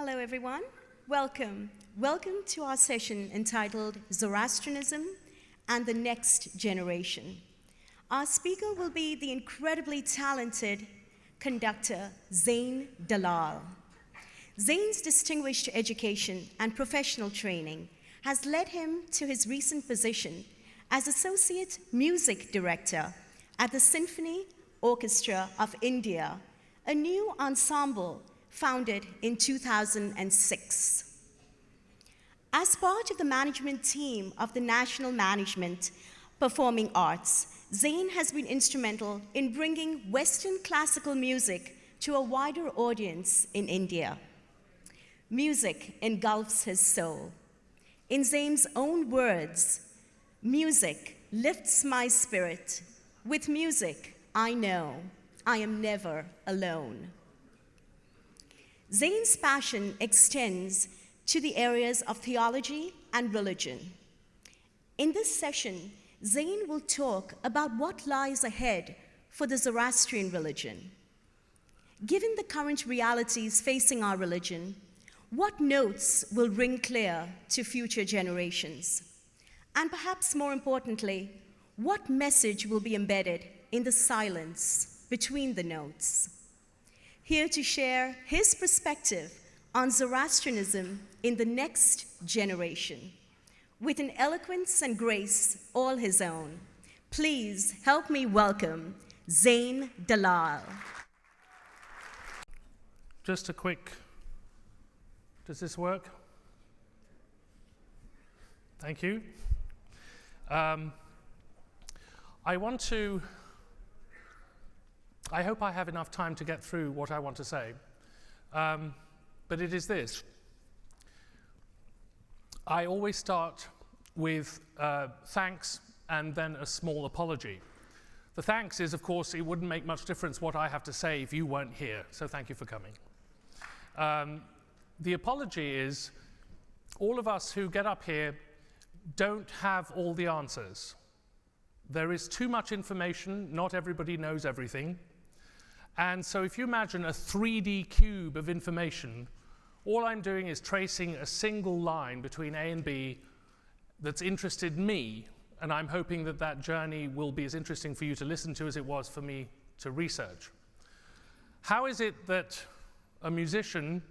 Hello, everyone. Welcome. Welcome to our session entitled Zoroastrianism and the Next Generation. Our speaker will be the incredibly talented conductor, Zane Dalal. Zane's distinguished education and professional training has led him to his recent position as Associate Music Director at the Symphony Orchestra of India, a new ensemble founded in 2006. As part of the management team of the National Management Performing Arts, Zane has been instrumental in bringing Western classical music to a wider audience in India. Music engulfs his soul. In Zane's own words, music lifts my spirit. With music, I know I am never alone. Zane's passion extends to the areas of theology and religion. In this session, Zane will talk about what lies ahead for the Zoroastrian religion. Given the current realities facing our religion, what notes will ring clear to future generations? And perhaps more importantly, what message will be embedded in the silence between the notes? Here to share his perspective on Zoroastrianism in the next generation, with an eloquence and grace all his own, please help me welcome Zane Dalal. Just a quick, does this work? Thank you. I hope I have enough time to get through what I want to say, but it is this. I always start with thanks and then a small apology. The thanks is, of course, it wouldn't make much difference what I have to say if you weren't here, so thank you for coming. The apology is, all of us who get up here don't have all the answers. There is too much information, not everybody knows everything. And so if you imagine a 3D cube of information, all I'm doing is tracing a single line between A and B that's interested me, and I'm hoping that that journey will be as interesting for you to listen to as it was for me to research. How is it that a musician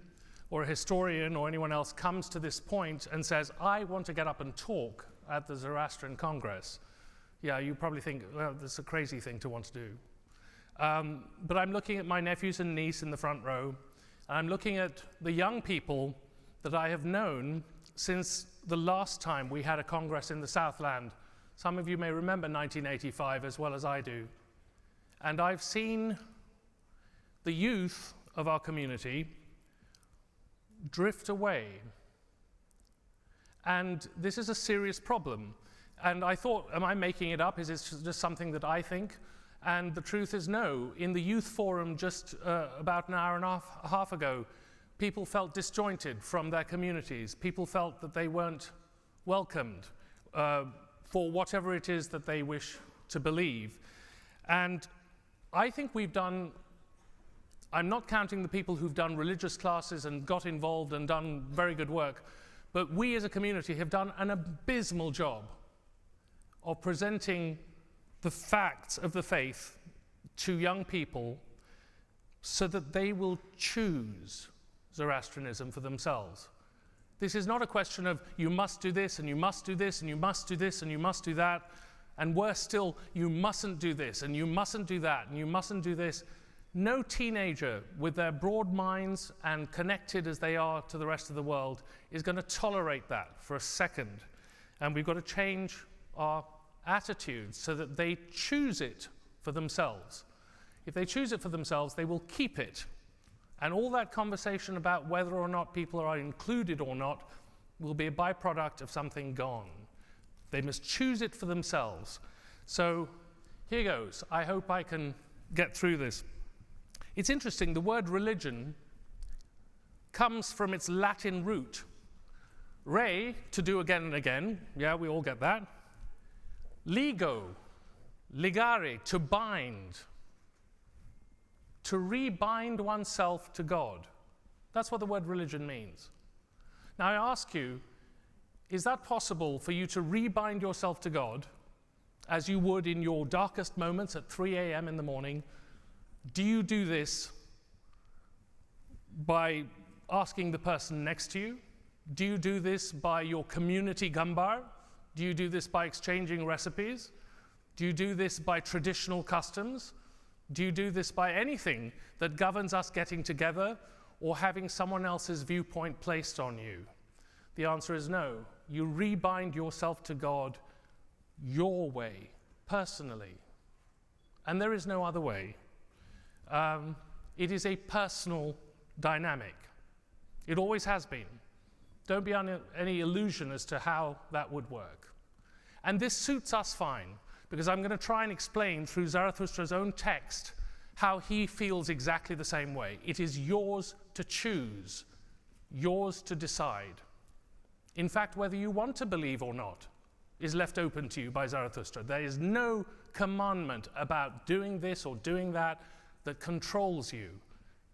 or a historian or anyone else comes to this point and says, I want to get up and talk at the Zoroastrian Congress? Yeah, you probably think, well, that's a crazy thing to want to do. But I'm looking at my nephews and niece in the front row, and I'm looking at the young people that I have known since the last time we had a Congress in the Southland. Some of you may remember 1985 as well as I do. And I've seen the youth of our community drift away. And this is a serious problem. And I thought, am I making it up? Is it just something that I think? And the truth is no. In the youth forum just about an hour and a half ago, people felt disjointed from their communities. People felt that they weren't welcomed for whatever it is that they wish to believe. And I think we've done, I'm not counting the people who've done religious classes and got involved and done very good work, but we as a community have done an abysmal job of presenting the facts of the faith to young people so that they will choose Zoroastrianism for themselves. This is not a question of you must do this and you must do this and you must do this and you must do that, and worse still, you mustn't do this and you mustn't do that and you mustn't do this. No teenager with their broad minds and connected as they are to the rest of the world is going to tolerate that for a second. And we've got to change our attitudes so that they choose it for themselves. If they choose it for themselves, they will keep it. And all that conversation about whether or not people are included or not will be a byproduct of something gone. They must choose it for themselves. So here goes. I hope I can get through this. It's interesting, the word religion comes from its Latin root. Re, to do again and again. Yeah, we all get that. Ligo, ligare, to bind. To rebind oneself to God. That's what the word religion means. Now I ask you, is that possible for you to rebind yourself to God as you would in your darkest moments at 3 a.m. in the morning? Do you do this by asking the person next to you? Do you do this by your community gambar? Do you do this by exchanging recipes? Do you do this by traditional customs? Do you do this by anything that governs us getting together or having someone else's viewpoint placed on you? The answer is no. You rebind yourself to God your way, personally. And there is no other way. It is a personal dynamic. It always has been. Don't be under any illusion as to how that would work. And this suits us fine, because I'm going to try and explain through Zarathustra's own text how he feels exactly the same way. It is yours to choose, yours to decide. In fact, whether you want to believe or not is left open to you by Zarathustra. There is no commandment about doing this or doing that that controls you.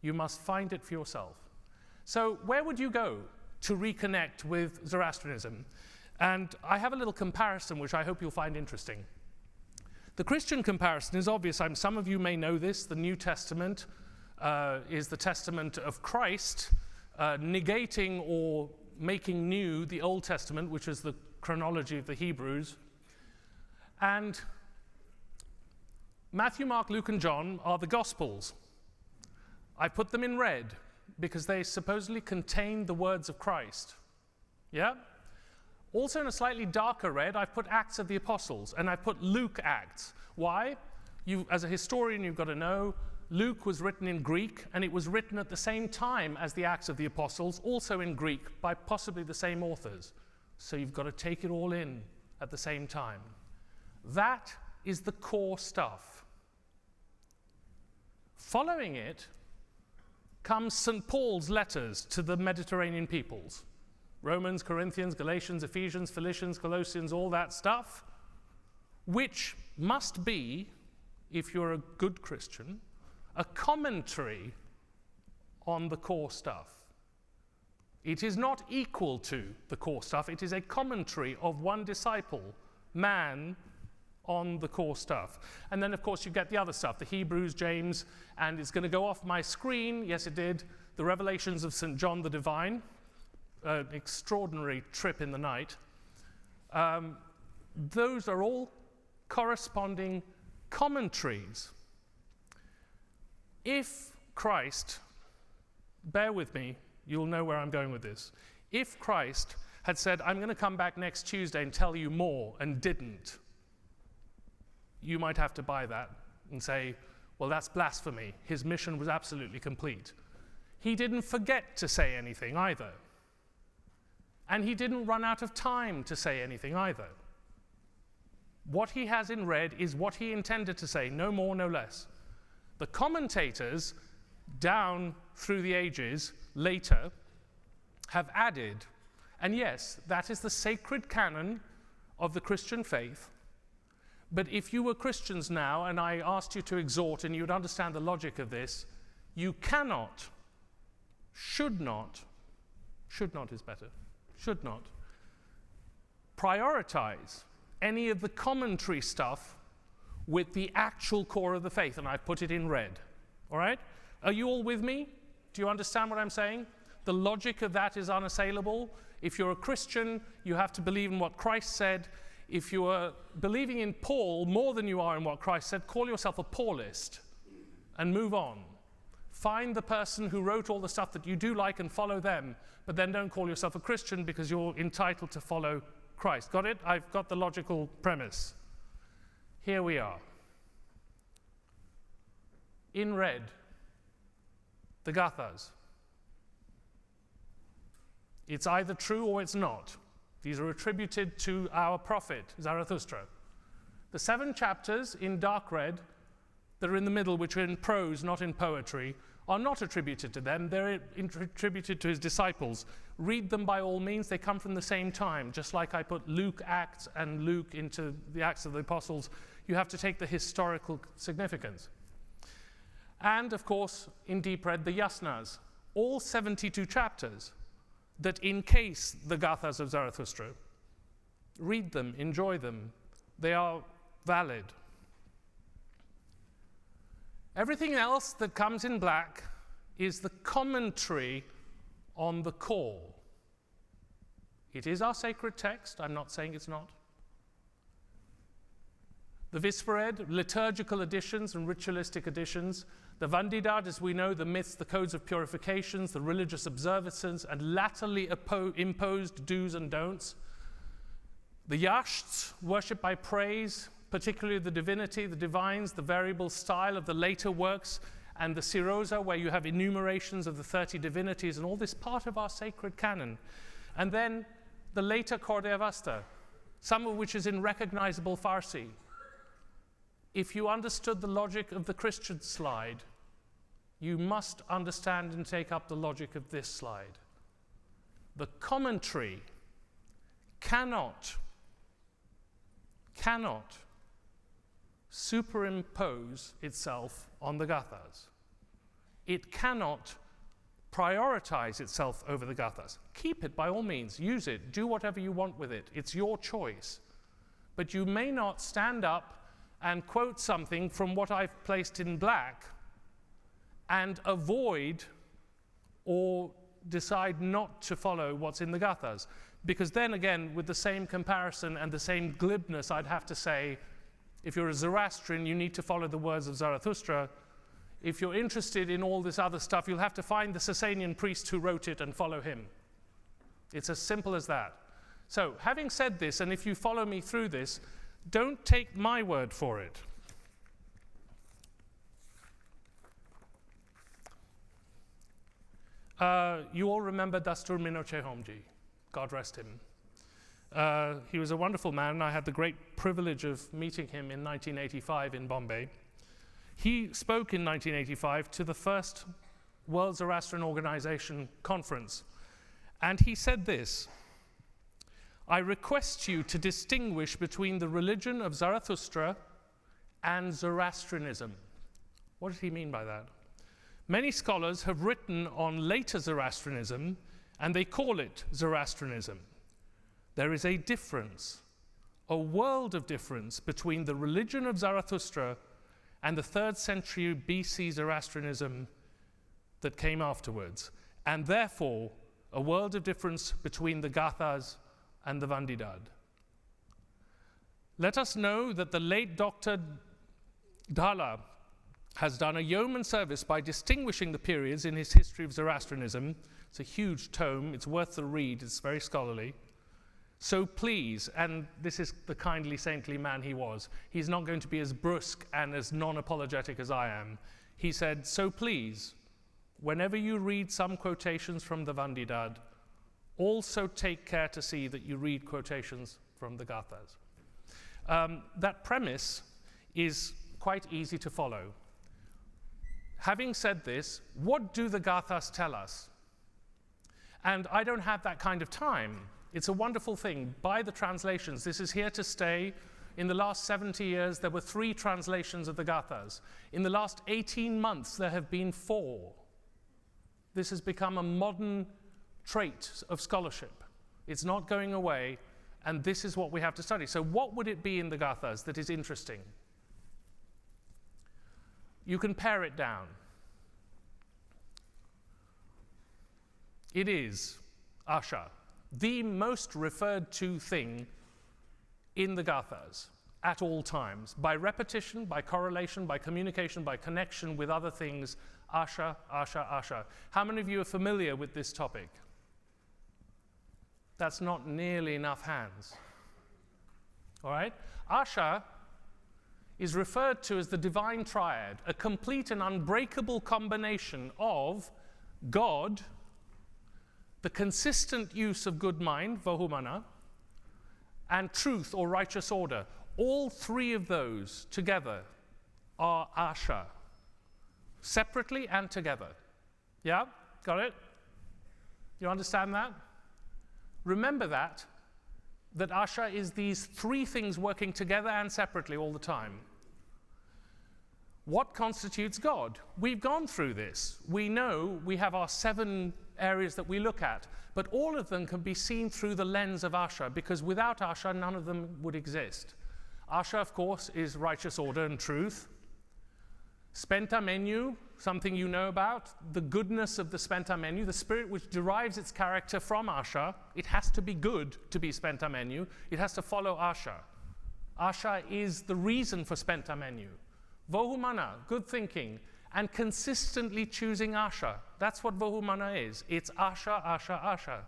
You must find it for yourself. So where would you go to reconnect with Zoroastrianism? And I have a little comparison which I hope you'll find interesting. The Christian comparison is obvious. Some of you may know this. The New Testament is the testament of Christ negating or making new the Old Testament, which is the chronology of the Hebrews. And Matthew, Mark, Luke, and John are the Gospels. I put them in red because they supposedly contain the words of Christ. Yeah? Also in a slightly darker red, I've put Acts of the Apostles, and I've put Luke Acts. Why? As a historian, you've got to know Luke was written in Greek, and it was written at the same time as the Acts of the Apostles, also in Greek, by possibly the same authors. So you've got to take it all in at the same time. That is the core stuff. Following it comes St. Paul's letters to the Mediterranean peoples. Romans, Corinthians, Galatians, Ephesians, Philippians, Colossians, all that stuff, which must be, if you're a good Christian, a commentary on the core stuff. It is not equal to the core stuff. It is a commentary of one disciple, man, on the core stuff. And then, of course, you get the other stuff, the Hebrews, James, and it's going to go off my screen. Yes, it did. The Revelations of St. John the Divine. An extraordinary trip in the night. Those are all corresponding commentaries. If Christ, bear with me, you'll know where I'm going with this. If Christ had said, I'm going to come back next Tuesday and tell you more, and didn't, you might have to buy that and say, well, that's blasphemy. His mission was absolutely complete. He didn't forget to say anything either. And he didn't run out of time to say anything either. What he has in red is what he intended to say, no more, no less. The commentators down through the ages later have added, and yes, that is the sacred canon of the Christian faith. But if you were Christians now, and I asked you to exhort, and you would understand the logic of this, you cannot, should not is better, should not prioritize any of the commentary stuff with the actual core of the faith, and I've put it in red. All right? Are you all with me? Do you understand what I'm saying? The logic of that is unassailable. If you're a Christian, you have to believe in what Christ said. If you are believing in Paul more than you are in what Christ said, call yourself a Paulist and move on. Find the person who wrote all the stuff that you do like and follow them, but then don't call yourself a Christian because you're entitled to follow Christ. Got it? I've got the logical premise. Here we are. In red, the Gathas. It's either true or it's not. These are attributed to our prophet, Zarathustra. The 7 chapters in dark red that are in the middle, which are in prose, not in poetry, are not attributed to them. They're attributed to his disciples. Read them by all means. They come from the same time. Just like I put Luke Acts and Luke into the Acts of the Apostles, you have to take the historical significance. And, of course, in deep red, the yasnas. all 72 chapters that encase the Gathas of Zarathustra. Read them, enjoy them. They are valid. Everything else that comes in black is the commentary on the call. It is our sacred text. I'm not saying it's not. The Visvared, liturgical editions and ritualistic editions. The Vandidad, as we know, the myths, the codes of purifications, the religious observances, and latterly imposed do's and don'ts. The Yashts, worship by praise, particularly the divinity, the divines, the variable style of the later works, and the Sirosa, where you have enumerations of the 30 divinities, and all this part of our sacred canon. And then the later Cordevasta, some of which is in recognizable Farsi. If you understood the logic of the Christian slide, you must understand and take up the logic of this slide. The commentary cannot superimpose itself on the Gathas. It cannot prioritize itself over the Gathas. Keep it by all means, use it, do whatever you want with it. It's your choice. But you may not stand up and quote something from what I've placed in black and avoid or decide not to follow what's in the Gathas. Because then again, with the same comparison and the same glibness, I'd have to say, if you're a Zoroastrian, you need to follow the words of Zarathustra. If you're interested in all this other stuff, you'll have to find the Sasanian priest who wrote it and follow him. It's as simple as that. So, having said this, and if you follow me through this, don't take my word for it. You all remember Dastur Minoche Homji, God rest him. He was a wonderful man. I had the great privilege of meeting him in 1985 in Bombay. He spoke in 1985 to the first World Zoroastrian Organization conference, and he said this: I request you to distinguish between the religion of Zarathustra and Zoroastrianism. What did he mean by that? Many scholars have written on later Zoroastrianism, and they call it Zoroastrianism. There is a difference, a world of difference, between the religion of Zarathustra and the 3rd century BC Zoroastrianism that came afterwards, and therefore a world of difference between the Gathas and the Vandidad. Let us know that the late Dr. Dalal has done a yeoman service by distinguishing the periods in his History of Zoroastrianism. It's a huge tome, it's worth the read, it's very scholarly. So please, and this is the kindly, saintly man he was, he's not going to be as brusque and as non-apologetic as I am. He said, so please, whenever you read some quotations from the Vandidad, also take care to see that you read quotations from the Gathas. That premise is quite easy to follow. Having said this, what do the Gathas tell us? And I don't have that kind of time. It's a wonderful thing. Buy the translations. This is here to stay. In the last 70 years, there were 3 translations of the Gathas. In the last 18 months, there have been 4. This has become a modern trait of scholarship. It's not going away, and this is what we have to study. So what would it be in the Gathas that is interesting? You can pare it down. It is Asha, the most referred to thing in the Gathas at all times, by repetition, by correlation, by communication, by connection with other things. Asha, Asha, Asha. How many of you are familiar with this topic? That's not nearly enough hands. All right? Asha is referred to as the divine triad, a complete and unbreakable combination of God, the consistent use of good mind, Vahumana, and truth or righteous order. All 3 of those together are Asha, separately and together. Yeah? Got it? You understand that? Remember that Asha is these 3 things working together and separately all the time. What constitutes God? We've gone through this. We know we have our 7 areas that we look at, but all of them can be seen through the lens of Asha, because without Asha, none of them would exist. Asha, of course, is righteous order and truth. Spenta menu, something you know about, the goodness of the spenta menu, the spirit which derives its character from Asha. It has to be good to be spenta menu. It has to follow Asha. Asha is the reason for spenta menu. Vohumana, good thinking, and consistently choosing Asha. That's what Vohumana is. It's Asha, Asha, Asha.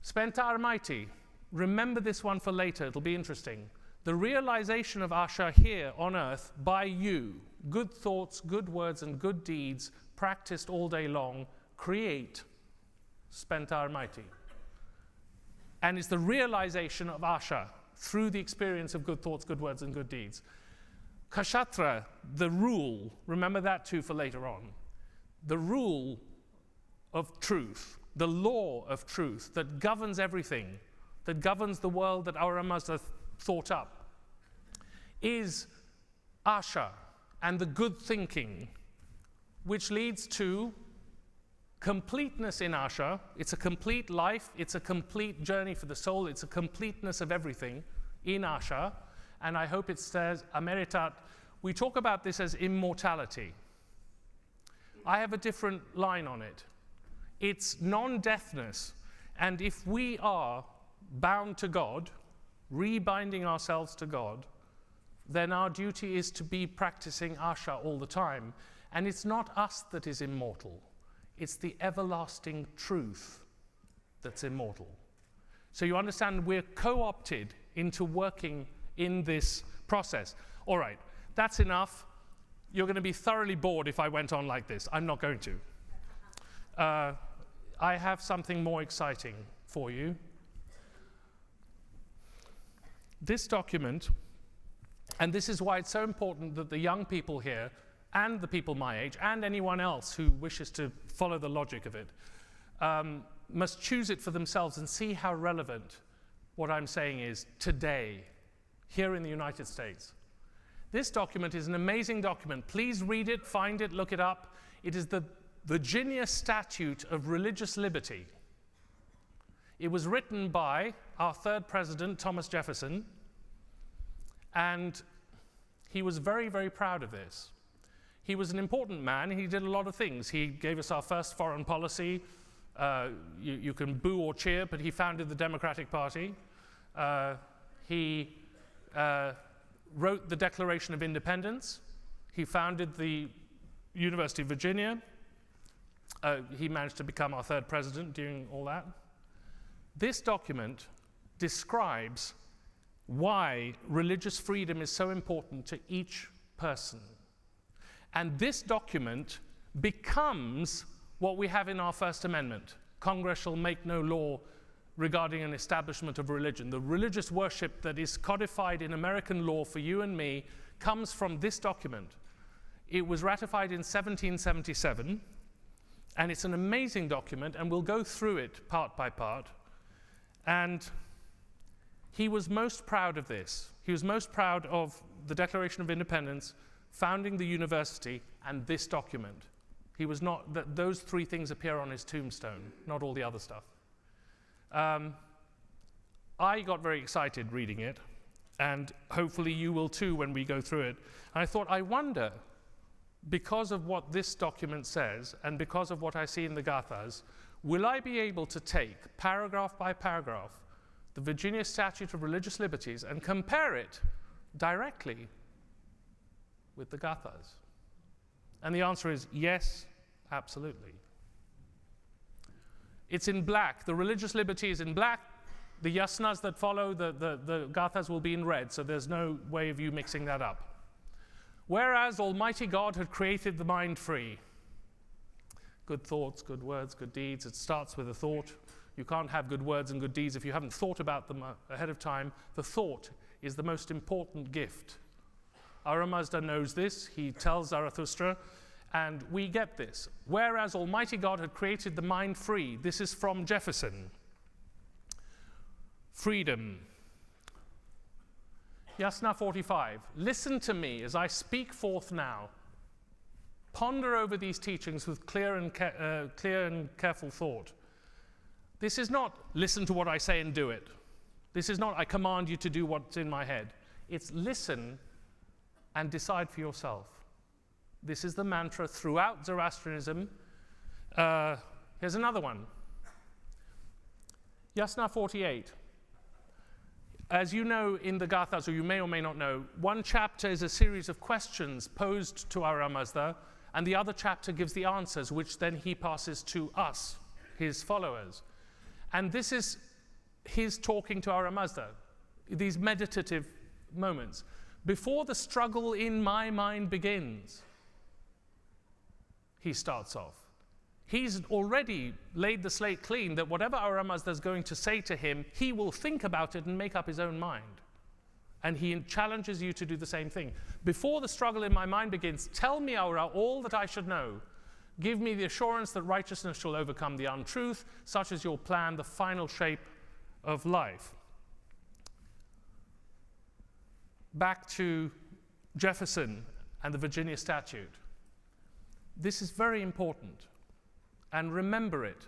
Spenta Armaiti, remember this one for later, it'll be interesting. The realization of Asha here on earth by you, good thoughts, good words, and good deeds practiced all day long, create Spenta Armaiti. And it's the realization of Asha through the experience of good thoughts, good words, and good deeds. Kashatra, the rule, remember that too for later on. The rule of truth, the law of truth that governs everything, that governs the world that Ahura Mazda thought up, is Asha and the good thinking, which leads to completeness in Asha. It's a complete life, it's a complete journey for the soul, it's a completeness of everything in Asha. And I hope it says Ameritat. We talk about this as immortality. I have a different line on it. It's non-deathness. And if we are bound to God, rebinding ourselves to God, then our duty is to be practicing Asha all the time. And it's not us that is immortal. It's the everlasting truth that's immortal. So you understand we're co-opted into working in this process. All right, that's enough. You're going to be thoroughly bored if I went on like this. I'm not going to. I have something more exciting for you. This document, and this is why it's so important that the young people here, and the people my age, and anyone else who wishes to follow the logic of it, must choose it for themselves and see how relevant what I'm saying is today, here in the United States. This document is an amazing document. Please read it, find it, look it up. It is the Virginia Statute of Religious Liberty. It was written by our 3rd president, Thomas Jefferson, and he was very, very proud of this. He was an important man. He did a lot of things. He gave us our first foreign policy. You can boo or cheer, but he founded the Democratic Party. He wrote the Declaration of Independence. He founded the University of Virginia. He managed to become our 3rd president during all that. This document describes why religious freedom is so important to each person. And this document becomes what we have in our First Amendment. Congress shall make no law regarding an establishment of religion. The religious worship that is codified in American law for you and me comes from this document. It was ratified in 1777, and it's an amazing document, and we'll go through it part by part. And he was most proud of this. He was most proud of the Declaration of Independence, founding the university, and this document. He was not, those 3 things appear on his tombstone, not all the other stuff. I got very excited reading it, and hopefully you will too when we go through it. And I thought, I wonder, because of what this document says, and because of what I see in the Gathas, will I be able to take, paragraph by paragraph, the Virginia Statute of Religious Liberties and compare it directly with the Gathas? And the answer is yes, absolutely. It's in black. The religious liberty is in black. The yasnas that follow the Gathas will be in red, so there's no way of you mixing that up. Whereas Almighty God had created the mind free. Good thoughts, good words, good deeds. It starts with a thought. You can't have good words and good deeds if you haven't thought about them ahead of time. The thought is the most important gift. Ahura Mazda knows this. He tells Zarathustra, and we get this. Whereas Almighty God had created the mind free. This is from Jefferson. Freedom Yasna 45. Listen to me as I speak forth now. Ponder over these teachings with clear and careful thought. This is not listen to what I say and do it. This is not I command you to do what's in my head. It's listen and decide for yourself. This is the mantra throughout Zoroastrianism. Here's another one. Yasna 48. As you know in the Gathas, or you may or may not know, one chapter is a series of questions posed to Ahura Mazda, and the other chapter gives the answers, which then he passes to us, his followers. And this is his talking to Ahura Mazda, these meditative moments. Before the struggle in my mind begins, he starts off. He's already laid the slate clean that whatever Ahura Mazda is going to say to him, he will think about it and make up his own mind. And he challenges you to do the same thing. Before the struggle in my mind begins, tell me, Ahura, all that I should know. Give me the assurance that righteousness shall overcome the untruth. Such is your plan, the final shape of life. Back to Jefferson and the Virginia Statute. This is very important. And remember it,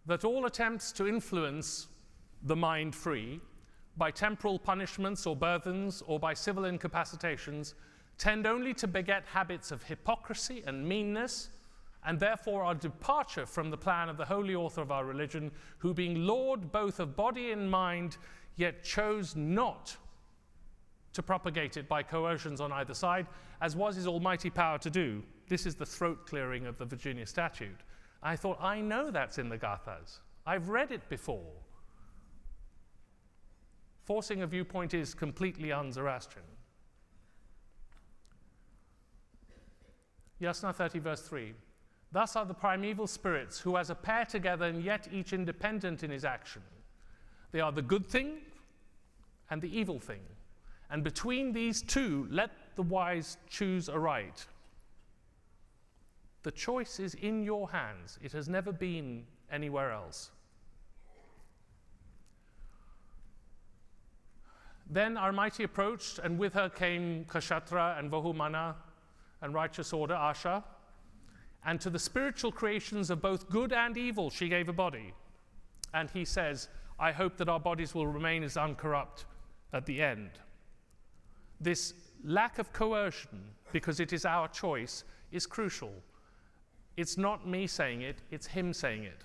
that all attempts to influence the mind free by temporal punishments or burthens or by civil incapacitations tend only to beget habits of hypocrisy and meanness, and therefore are departure from the plan of the holy author of our religion, who being Lord both of body and mind, yet chose not to propagate it by coercions on either side, as was his almighty power to do. This is the throat clearing of the Virginia Statute. I thought, I know that's in the Gathas. I've read it before. Forcing a viewpoint is completely un-Zoroastrian. Yasna 30, verse 3. Thus are the primeval spirits, who as a pair together and yet each independent in his action. They are the good thing and the evil thing. And between these two, let the wise choose aright. The choice is in your hands. It has never been anywhere else. Then our mighty approached, and with her came Kshatra and Vahumana and righteous order, Asha. And to the spiritual creations of both good and evil she gave a body. And he says, I hope that our bodies will remain as uncorrupt at the end. This lack of coercion, because it is our choice, is crucial. It's not me saying it, it's him saying it.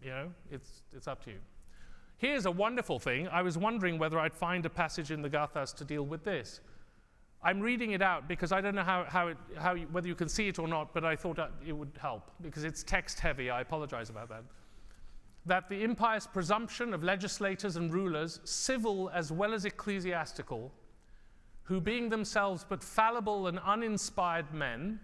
You know, it's up to you. Here's a wonderful thing. I was wondering whether I'd find a passage in the Gathas to deal with this. I'm reading it out because I don't know whether you can see it or not, but I thought it would help because it's text heavy. I apologize about that. That the impious presumption of legislators and rulers, civil as well as ecclesiastical, who being themselves but fallible and uninspired men,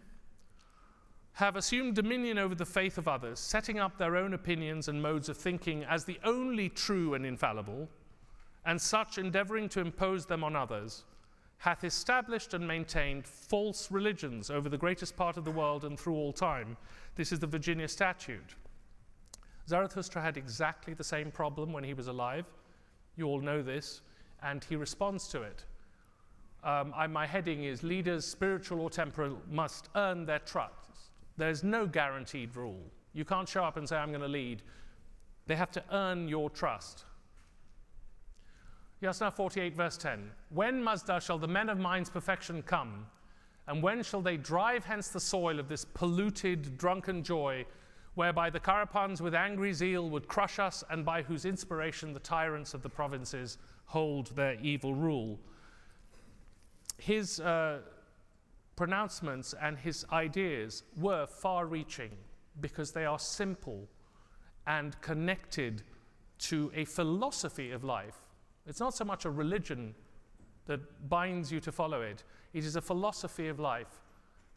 have assumed dominion over the faith of others, setting up their own opinions and modes of thinking as the only true and infallible, and such endeavoring to impose them on others, hath established and maintained false religions over the greatest part of the world and through all time. This is the Virginia Statute. Zarathustra had exactly the same problem when he was alive. You all know this, and he responds to it. My heading is Leaders, Spiritual or Temporal, Must Earn Their Trust. There's no guaranteed rule. You can't show up and say, I'm going to lead. They have to earn your trust. Yasna 48, verse 10. When, Mazda, shall the men of mind's perfection come? And when shall they drive hence the soil of this polluted, drunken joy, whereby the Karapans with angry zeal would crush us, and by whose inspiration the tyrants of the provinces hold their evil rule? His pronouncements and his ideas were far-reaching because they are simple and connected to a philosophy of life. It's not so much a religion that binds you to follow it. It is a philosophy of life,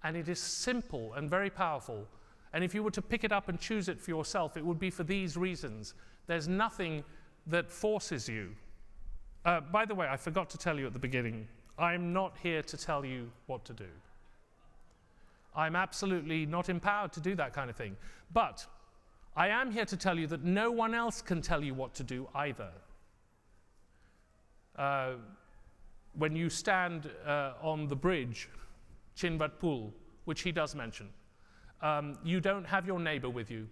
and it is simple and very powerful. And if you were to pick it up and choose it for yourself, it would be for these reasons. There's nothing that forces you. By the way, I forgot to tell you at the beginning, I'm not here to tell you what to do. I'm absolutely not empowered to do that kind of thing. But I am here to tell you that no one else can tell you what to do either. when you stand on the bridge, Chinvat Pool, which he does mention, you don't have your neighbor with you.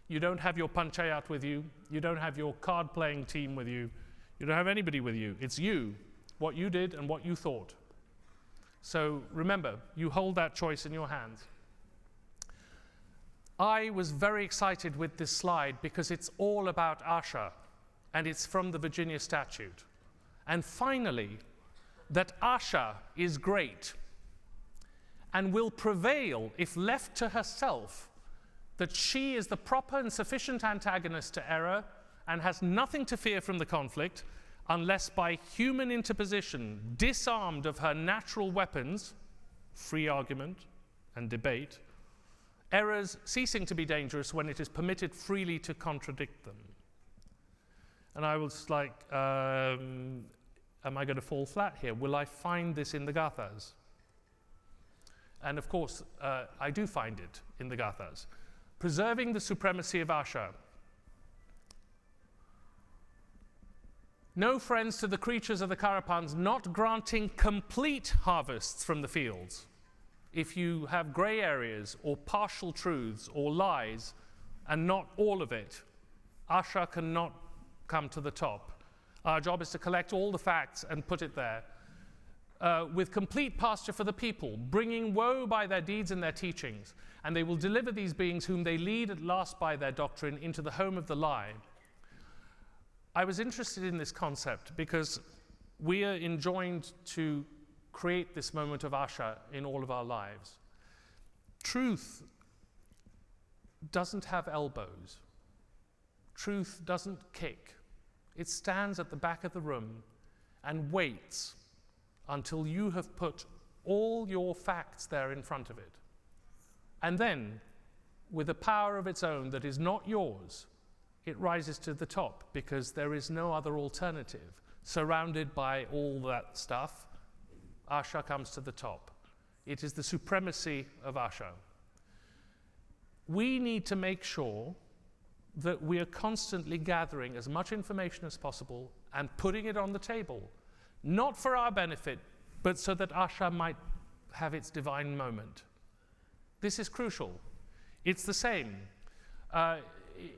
You don't have your panchayat with you. You don't have your card-playing team with you. You don't have anybody with you. It's you, what you did and what you thought. So remember, you hold that choice in your hands. I was very excited with this slide because it's all about Asha, and it's from the Virginia Statute. And finally, that Asha is great and will prevail if left to herself, that she is the proper and sufficient antagonist to error and has nothing to fear from the conflict unless by human interposition, disarmed of her natural weapons, free argument and debate, errors ceasing to be dangerous when it is permitted freely to contradict them. And I was like, am I going to fall flat here? Will I find this in the Gathas? And of course, I do find it in the Gathas. Preserving the supremacy of Asha. No friends to the creatures of the Karapans, not granting complete harvests from the fields. If you have grey areas or partial truths or lies and not all of it, Asha cannot come to the top. Our job is to collect all the facts and put it there. With complete pasture for the people, bringing woe by their deeds and their teachings, and they will deliver these beings whom they lead at last by their doctrine into the home of the lie. I was interested in this concept because we are enjoined to create this moment of Asha in all of our lives. Truth doesn't have elbows. Truth doesn't kick. It stands at the back of the room and waits until you have put all your facts there in front of it. And then, with a power of its own that is not yours, it rises to the top because there is no other alternative. Surrounded by all that stuff, Asha comes to the top. It is the supremacy of Asha. We need to make sure that we are constantly gathering as much information as possible and putting it on the table, not for our benefit, but so that Asha might have its divine moment. This is crucial. It's the same.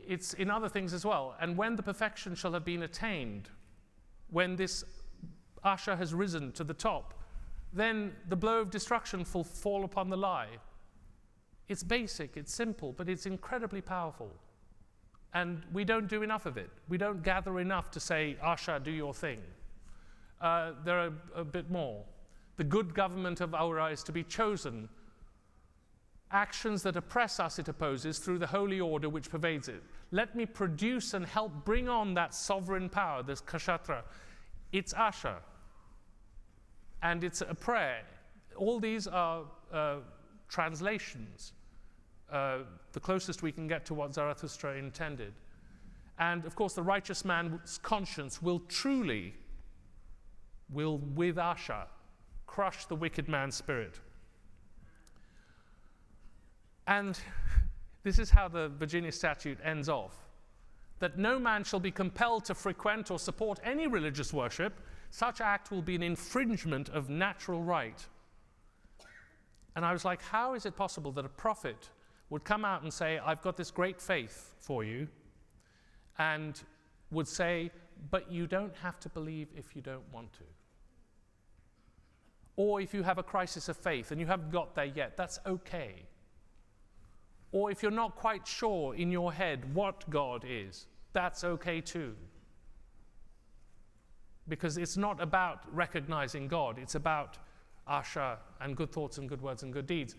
It's in other things as well. And when the perfection shall have been attained, when this Asha has risen to the top, then the blow of destruction will fall upon the lie. It's basic, it's simple, but it's incredibly powerful. And we don't do enough of it. We don't gather enough to say, Asha, do your thing. There are a bit more. The good government of Aura is to be chosen. Actions that oppress us it opposes through the holy order which pervades it. Let me produce and help bring on that sovereign power, this Kshatra. It's Asha. And it's a prayer. All these are translations, the closest we can get to what Zarathustra intended. And of course, the righteous man's conscience will with Asha, crush the wicked man's spirit. And this is how the Virginia Statute ends off, that no man shall be compelled to frequent or support any religious worship. Such act will be an infringement of natural right. And I was like, how is it possible that a prophet would come out and say, I've got this great faith for you, and would say, but you don't have to believe if you don't want to. Or if you have a crisis of faith and you haven't got there yet, that's okay. Or if you're not quite sure in your head what God is, that's okay too. Because it's not about recognizing God, it's about Asha and good thoughts and good words and good deeds.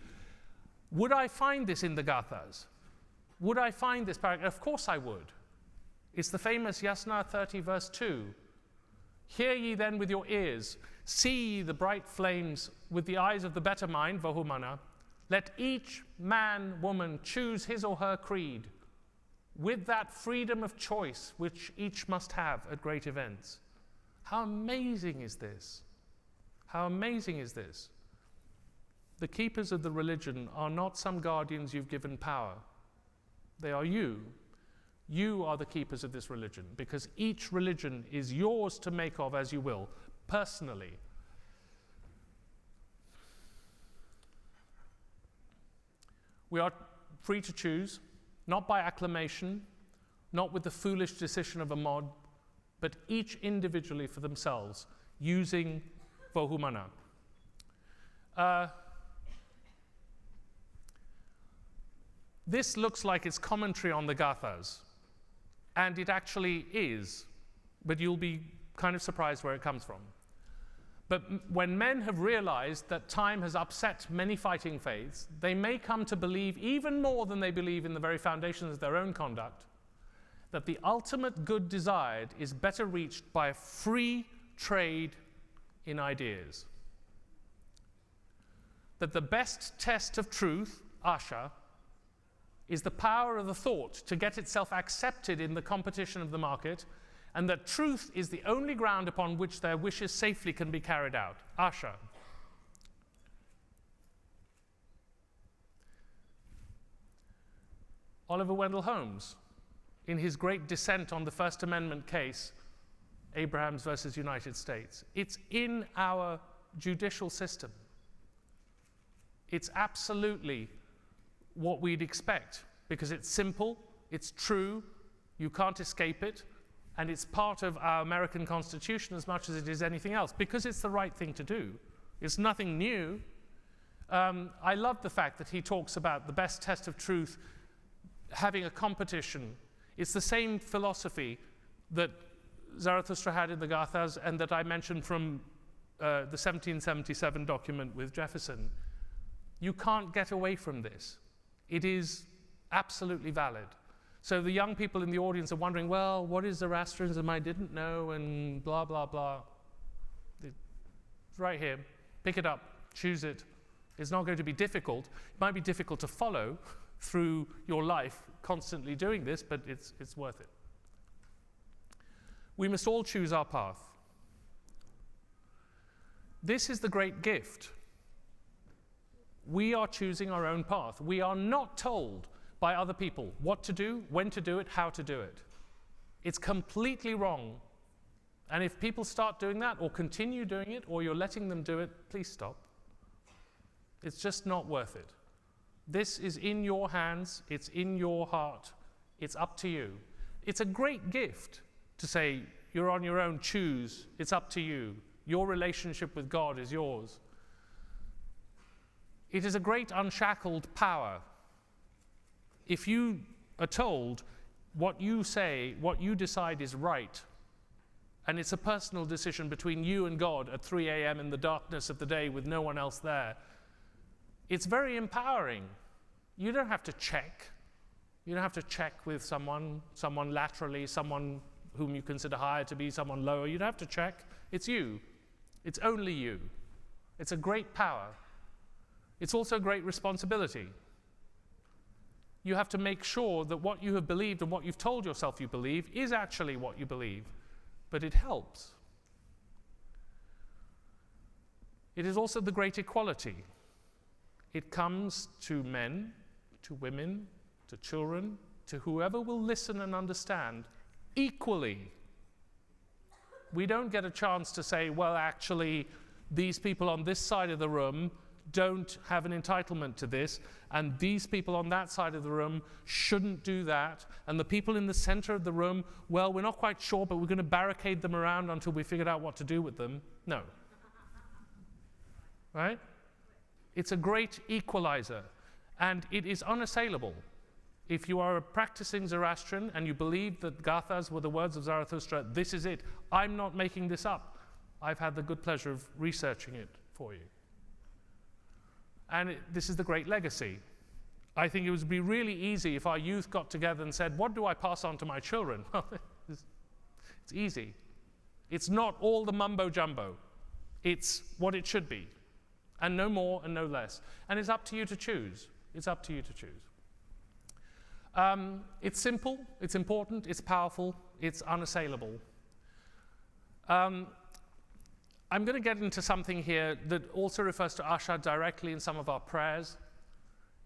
Would I find this in the Gathas? Would I find this paragraph? Of course I would. It's the famous Yasna 30 verse 2. Hear ye then with your ears, see ye the bright flames with the eyes of the better mind, Vahumana. Let each man, woman choose his or her creed with that freedom of choice which each must have at great events. How amazing is this? How amazing is this? The keepers of the religion are not some guardians you've given power. They are you, You are the keepers of this religion, because each religion is yours to make of as you will, personally. We are free to choose, not by acclamation, not with the foolish decision of a mob, but each individually for themselves, using vohumana. This looks like it's commentary on the Gathas, and it actually is, but you'll be kind of surprised where it comes from. But when men have realized that time has upset many fighting faiths, they may come to believe even more than they believe in the very foundations of their own conduct, that the ultimate good desired is better reached by a free trade in ideas. That the best test of truth, Asha, is the power of the thought to get itself accepted in the competition of the market, and that truth is the only ground upon which their wishes safely can be carried out. Asha. Oliver Wendell Holmes, in his great dissent on the First Amendment case, Abrahams versus United States, it's in our judicial system. It's absolutely what we'd expect, because it's simple, it's true, you can't escape it, and it's part of our American Constitution as much as it is anything else, because it's the right thing to do. It's nothing new. I love the fact that he talks about the best test of truth having a competition. It's the same philosophy that Zarathustra had in the Gathas and that I mentioned from the 1777 document with Jefferson. You can't get away from this. It is absolutely valid. So the young people in the audience are wondering, well, what is Zoroastrianism? I didn't know, and blah, blah, blah. It's right here. Pick it up. Choose it. It's not going to be difficult. It might be difficult to follow through your life constantly doing this, but it's worth it. We must all choose our path. This is the great gift. We are choosing our own path. We are not told by other people what to do, when to do it, how to do it. It's completely wrong. And if people start doing that or continue doing it, or you're letting them do it, please stop. It's just not worth it. This is in your hands, it's in your heart, it's up to you. It's a great gift to say, you're on your own, choose, it's up to you. Your relationship with God is yours. It is a great unshackled power. If you are told what you say, what you decide is right, and it's a personal decision between you and God at 3 a.m. in the darkness of the day with no one else there, it's very empowering. You don't have to check. You don't have to check with someone laterally, someone whom you consider higher to be someone lower. You don't have to check. It's you. It's only you. It's a great power. It's also a great responsibility. You have to make sure that what you have believed and what you've told yourself you believe is actually what you believe, but it helps. It is also the great equality. It comes to men, to women, to children, to whoever will listen and understand equally. We don't get a chance to say, well, actually, these people on this side of the room don't have an entitlement to this, and these people on that side of the room shouldn't do that, and the people in the center of the room, well, we're not quite sure, but we're going to barricade them around until we figured out what to do with them. No. Right? It's a great equalizer, and it is unassailable. If you are a practicing Zoroastrian and you believe that Gathas were the words of Zarathustra, this is it. I'm not making this up. I've had the good pleasure of researching it for you. And this is the great legacy. I think it would be really easy if our youth got together and said, what do I pass on to my children? It's easy. It's not all the mumbo jumbo. It's what it should be. And no more and no less. And it's up to you to choose. It's up to you to choose. It's simple, it's important, it's powerful, it's unassailable. I'm going to get into something here that also refers to Asha directly in some of our prayers.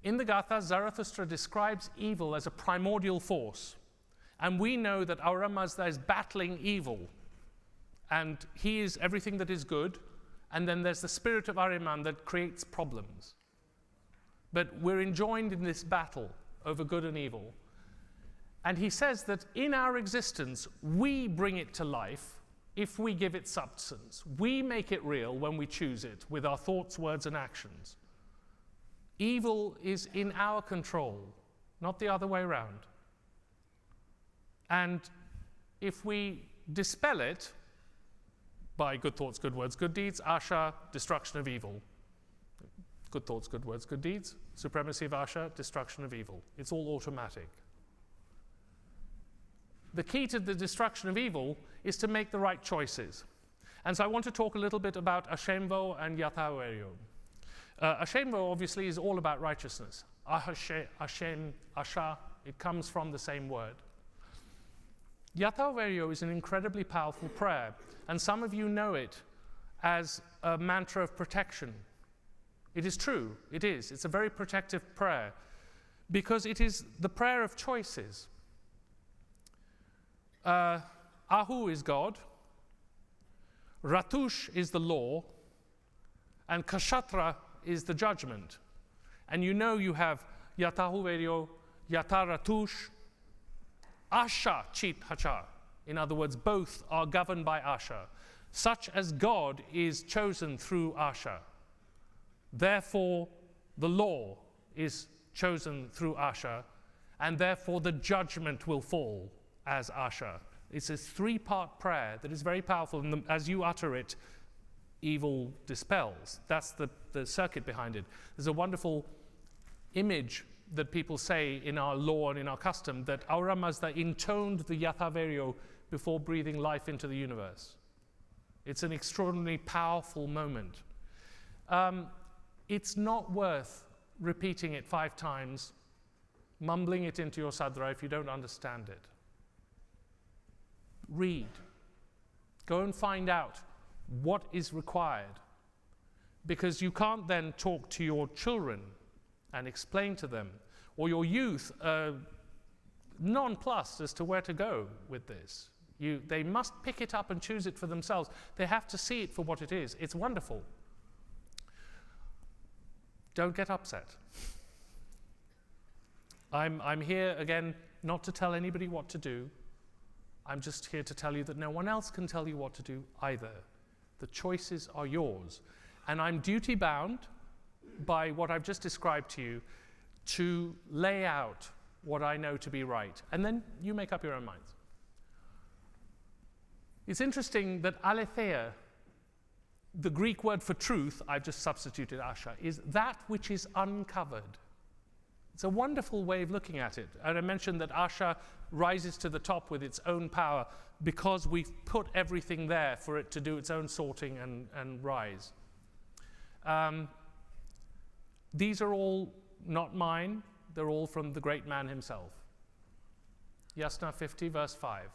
In the Gathas, Zarathustra describes evil as a primordial force, And we know that Ahura Mazda is battling evil. And he is everything that is good. And then there's the spirit of Ahriman that creates problems. But we're enjoined in this battle over good and evil. And he says that in our existence, we bring it to life if we give it substance. We make it real when we choose it with our thoughts, words, and actions. Evil is in our control, not the other way around. And if we dispel it by good thoughts, good words, good deeds, Asha, destruction of evil. Good thoughts, good words, good deeds, supremacy of Asha, destruction of evil. It's all automatic. The key to the destruction of evil is to make the right choices. And so I want to talk a little bit about Ashemvo and Yathaveryo. Ashemvo obviously is all about righteousness. Ashem, Asha, it comes from the same word. Yathaveryo is an incredibly powerful prayer, and some of you know it as a mantra of protection. It is true, it is. It's a very protective prayer because it is the prayer of choices. Ahu is God, Ratush is the law, and Kashatra is the judgment. And you know you have Yatahuveryo, Yataratush, Asha Chit Hacha. In other words, both are governed by Asha, such as God is chosen through Asha. Therefore, the law is chosen through Asha, and therefore the judgment will fall as Asha. It's a three-part prayer that is very powerful, and as you utter it, evil dispels. That's the circuit behind it. There's a wonderful image that people say in our law and in our custom that Ahura Mazda intoned the Yathaveryo before breathing life into the universe. It's an extraordinarily powerful moment. It's not worth repeating it 5 times, mumbling it into your sadra if you don't understand it. Read. Go and find out what is required, because you can't then talk to your children and explain to them, or your youth nonplussed as to where to go with this. They must pick it up and choose it for themselves. They have to see it for what it is. It's wonderful. Don't get upset. I'm here, again, not to tell anybody what to do. I'm just here to tell you that no one else can tell you what to do either. The choices are yours. And I'm duty-bound by what I've just described to you to lay out what I know to be right. And then you make up your own minds. It's interesting that aletheia, the Greek word for truth, I've just substituted Asha, is that which is uncovered. It's a wonderful way of looking at it. And I mentioned that Asha rises to the top with its own power because we've put everything there for it to do its own sorting and rise. These are all not mine. They're all from the great man himself. Yasna 50, verse 5.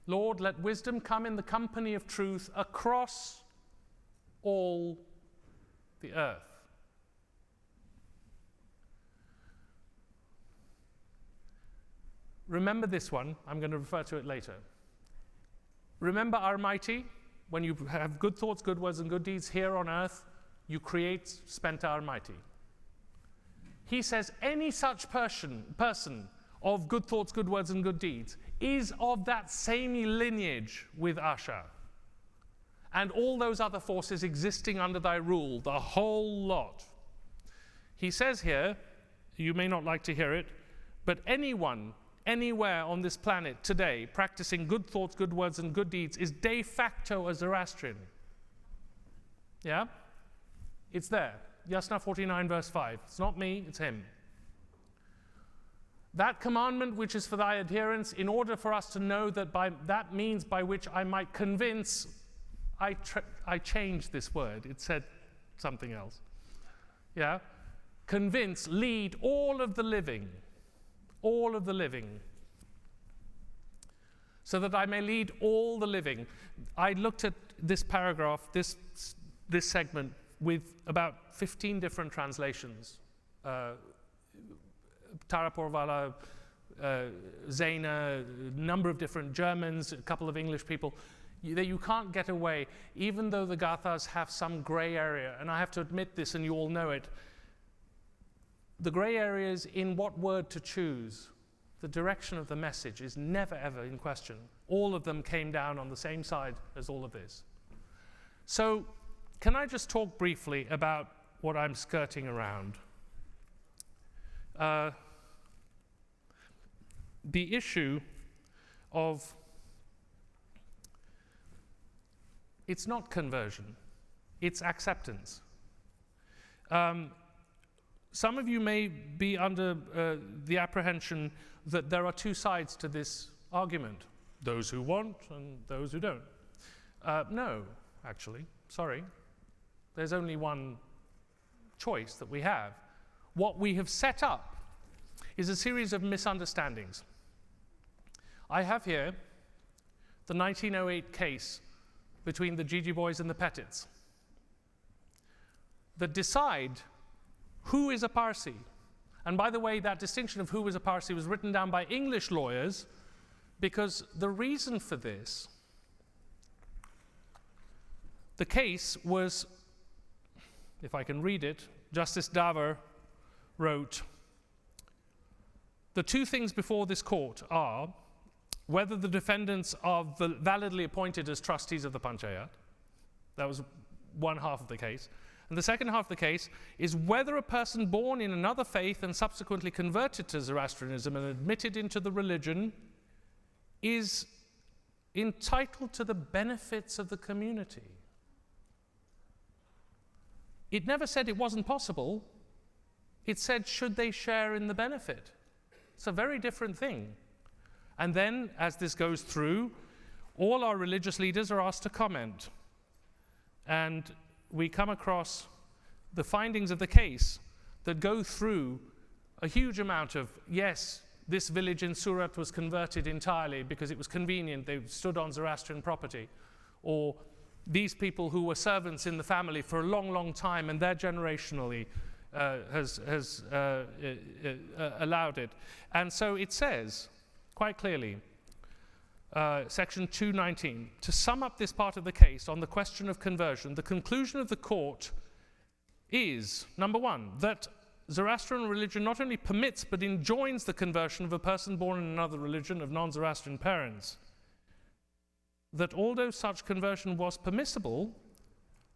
Lord, let wisdom come in the company of truth across all the earth. Remember this one. I'm going to refer to it later. Remember our mighty. When you have good thoughts, good words, and good deeds here on earth, you create spent our mighty. He says any such person of good thoughts, good words, and good deeds is of that same lineage with Asha. And all those other forces existing under thy rule, the whole lot. He says here, you may not like to hear it, but anyone, anywhere on this planet today practicing good thoughts, good words, and good deeds is de facto a Zoroastrian. Yeah? It's there. Yasna 49, verse 5. It's not me, it's him. That commandment which is for thy adherence, in order for us to know that by that means by which I might convince, I changed this word. It said something else. Yeah? Convince, lead all of the living, so that I may lead all the living. I looked at this paragraph, this segment, with about 15 different translations. Taraporvala, Zane, a number of different Germans, a couple of English people. You can't get away, even though the Gathas have some gray area. And I have to admit this, and you all know it. The gray area is in what word to choose. The direction of the message is never, ever in question. All of them came down on the same side as all of this. So, can I just talk briefly about what I'm skirting around? The issue of, it's not conversion, it's acceptance. Some of you may be under the apprehension that there are two sides to this argument, those who want and those who don't. No, actually, sorry. There's only one choice that we have. What we have set up is a series of misunderstandings. I have here the 1908 case between the Gigi boys and the Petits that decide who is a Parsi. And by the way, that distinction of who is a Parsi was written down by English lawyers because the reason for this, the case was, if I can read it, Justice Daver wrote, the two things before this court are whether the defendants are validly appointed as trustees of the Panchayat. That was one half of the case. And the second half of the case is whether a person born in another faith and subsequently converted to Zoroastrianism and admitted into the religion is entitled to the benefits of the community. It never said it wasn't possible. It said, should they share in the benefit? It's a very different thing. And then, as this goes through, all our religious leaders are asked to comment. And we come across the findings of the case that go through a huge amount of, yes, this village in Surat was converted entirely because it was convenient, they stood on Zoroastrian property, or these people who were servants in the family for a long, long time and their generationally has allowed it. And so it says, quite clearly, section 219, to sum up this part of the case on the question of conversion, the conclusion of the court is, number one, that Zoroastrian religion not only permits but enjoins the conversion of a person born in another religion of non-Zoroastrian parents. That although such conversion was permissible,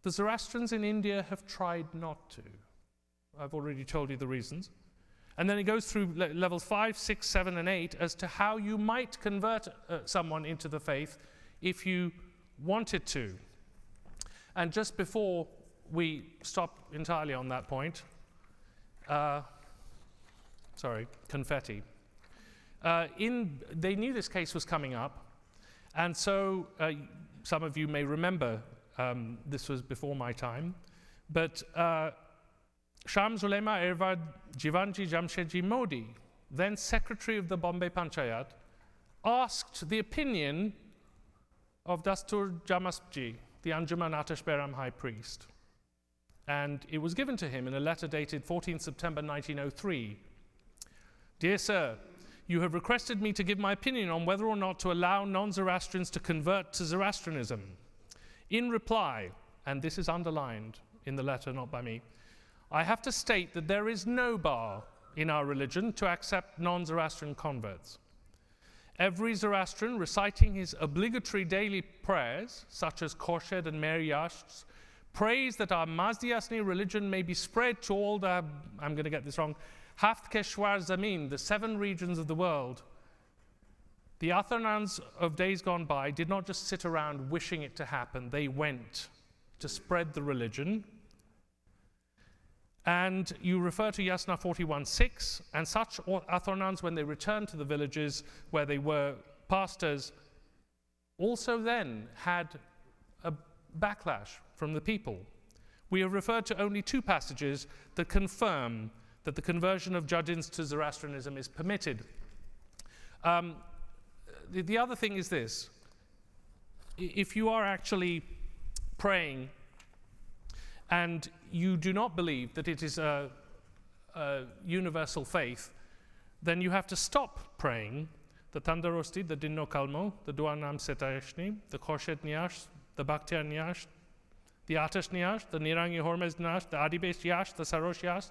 the Zoroastrians in India have tried not to. I've already told you the reasons. And then it goes through levels 5, 6, 7, and 8 as to how you might convert someone into the faith if you wanted to. And just before we stop entirely on that point, confetti. They knew this case was coming up, and so some of you may remember, this was before my time, but Shams Ulema Ervad Jivanji Jamshedji Modi, then Secretary of the Bombay Panchayat, asked the opinion of Dastur Jamaspji, the Anjuman Atashberam High Priest. And it was given to him in a letter dated 14 September 1903. Dear Sir, you have requested me to give my opinion on whether or not to allow non-Zoroastrians to convert to Zoroastrianism. In reply, and this is underlined in the letter, not by me, I have to state that there is no bar in our religion to accept non-Zoroastrian converts. Every Zoroastrian reciting his obligatory daily prayers, such as Khorshid and Meriyash, prays that our Mazdiasni religion may be spread to all the, I'm going to get this wrong, Haft Keshwar Zamin, the 7 regions of the world. The Atharnans of days gone by did not just sit around wishing it to happen, they went to spread the religion. And you refer to Yasna 41:6, and such Atharnans, when they returned to the villages where they were pastors, also then had a backlash from the people. We have referred to only 2 passages that confirm that the conversion of Judins to Zoroastrianism is permitted. The other thing is this. If you are actually praying and you do not believe that it is a universal faith, then you have to stop praying the Tandarosti, the Dinno Kalmo, the Duanam Setayashni, the Khoshet Nyash, the Bhaktya Nyash, the Atash Nyash, the Nirangi Hormez Nyash, the Adibesh Yash, the Sarosh Yash,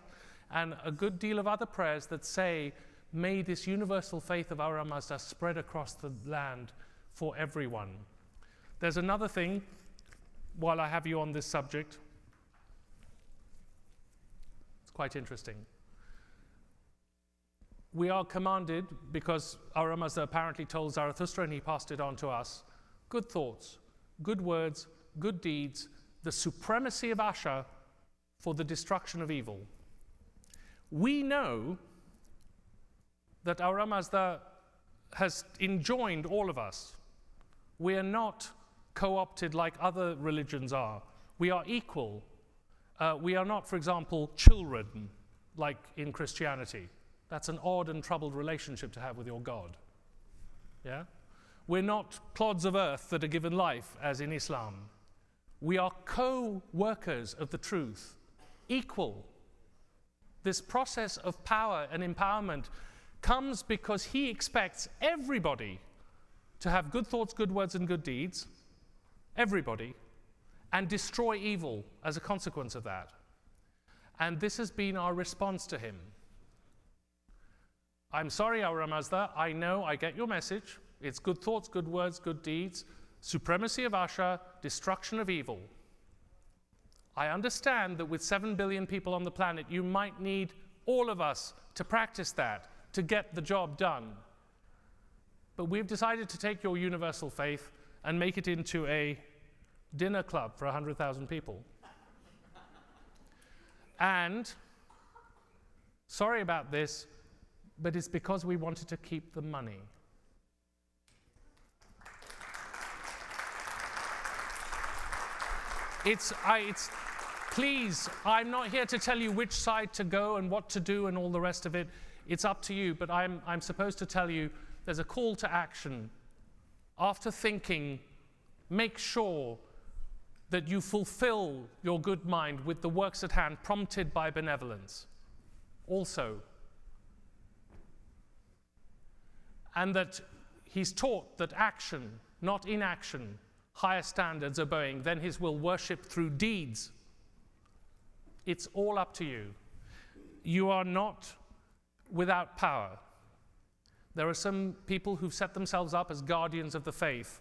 and a good deal of other prayers that say, may this universal faith of Aura Mazda spread across the land for everyone. There's another thing, while I have you on this subject. It's quite interesting. We are commanded, because Aura Mazda apparently told Zarathustra and he passed it on to us, good thoughts, good words, good deeds, the supremacy of Asha for the destruction of evil. We know that Aura Mazda has enjoined all of us. We are not co-opted like other religions are. We are equal. We are not, for example, children like in Christianity. That's an odd and troubled relationship to have with your God. Yeah? We're not clods of earth that are given life, as in Islam. We are co-workers of the truth, equal. This process of power and empowerment comes because he expects everybody to have good thoughts, good words, and good deeds, everybody, and destroy evil as a consequence of that. And this has been our response to him. I'm sorry, Aura Mazda, I know, I get your message. It's good thoughts, good words, good deeds, supremacy of Asha, destruction of evil. I understand that with 7 billion people on the planet, you might need all of us to practice that, to get the job done. But we've decided to take your universal faith and make it into a dinner club for 100,000 people. And, sorry about this, but it's because we wanted to keep the money. Please, I'm not here to tell you which side to go and what to do and all the rest of it. It's up to you, but I'm supposed to tell you there's a call to action. After thinking, make sure that you fulfill your good mind with the works at hand prompted by benevolence. Also, and that he's taught that action, not inaction, higher standards obeying, then his will worship through deeds. It's all up to you. You are not without power. There are some people who've set themselves up as guardians of the faith.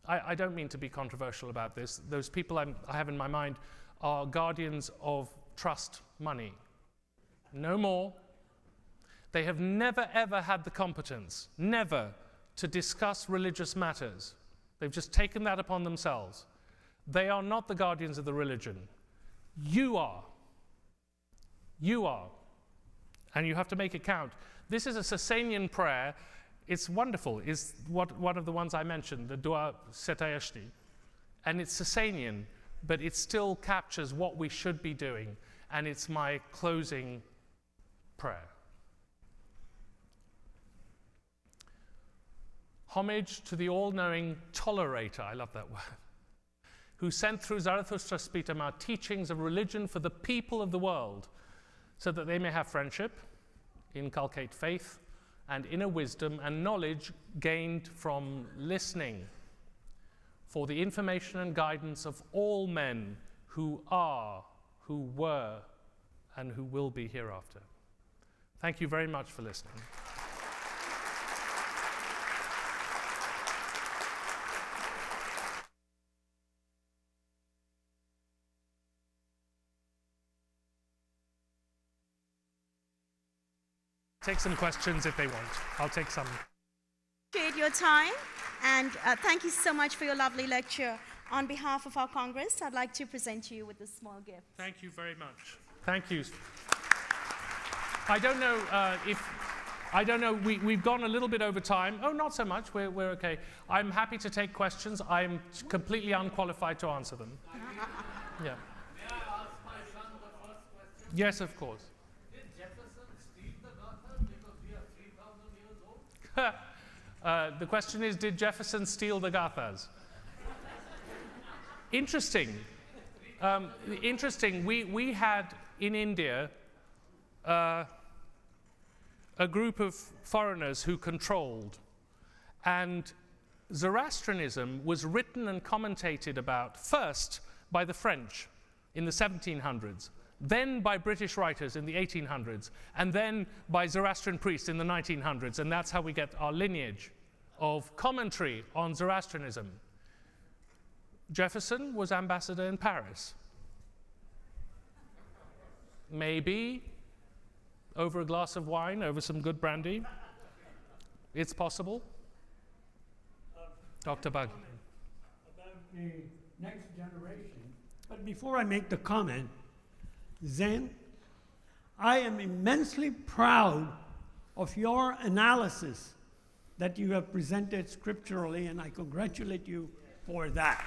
I don't mean to be controversial about this. Those people I have in my mind are guardians of trust money. No more. They have never, ever had the competence, never, to discuss religious matters. They've just taken that upon themselves. They are not the guardians of the religion. You are. You are. And you have to make it count. This is a Sasanian prayer. It's wonderful. It's one of the ones I mentioned, the Dua Setayashti. And it's Sasanian, but it still captures what we should be doing. And it's my closing prayer. Homage to the all-knowing tolerator, I love that word, who sent through Zarathustra's Pitama teachings of religion for the people of the world, so that they may have friendship, inculcate faith, and inner wisdom and knowledge gained from listening, for the information and guidance of all men who are, who were, and who will be hereafter. Thank you very much for listening. Take some questions if they want. I'll take some. Appreciate your time, and thank you so much for your lovely lecture. On behalf of our Congress, I'd like to present you with a small gift. Thank you very much. Thank you. I don't know we've gone a little bit over time. Oh, not so much. We're okay. I'm happy to take questions. I'm completely unqualified to answer them. Yeah. May I ask my son the first question? Yes, of course. Did Jefferson steal the Gathas because we are 3,000 years old? The question is, did Jefferson steal the Gathas? Interesting. Interesting. We had in India a group of foreigners who controlled. And Zoroastrianism was written and commentated about first by the French in the 1700s, then by British writers in the 1800s, and then by Zoroastrian priests in the 1900s. And that's how we get our lineage of commentary on Zoroastrianism. Jefferson was ambassador in Paris. Maybe over a glass of wine, over some good brandy. It's possible. Dr. Bug. About the next generation. But before I make the comment, Zane, I am immensely proud of your analysis that you have presented scripturally, and I congratulate you for that.